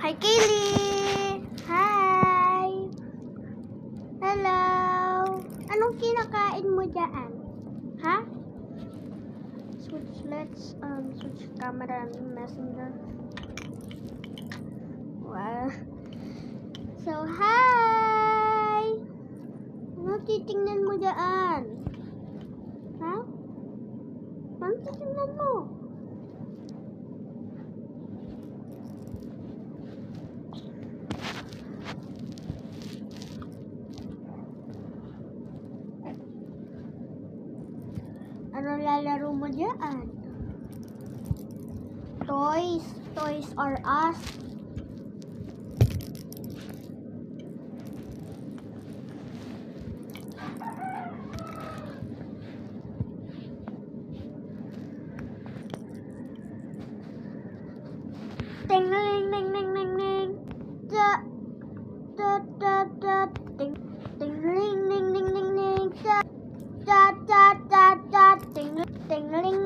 Hi, Kaylee! Hi! Hello! Anong kinakain mo dyan? Ha? Let's switch camera and messenger. Wow. So, hi! Ano titingnan mo dyan? Ha? Ano titingnan mo? Ano lalaro mo dyan? Toys. Toys R Us. Ting ling ling ling ling ling. Da da da da ting ting ling ling ling ling ling. Da da da da da ting ting ling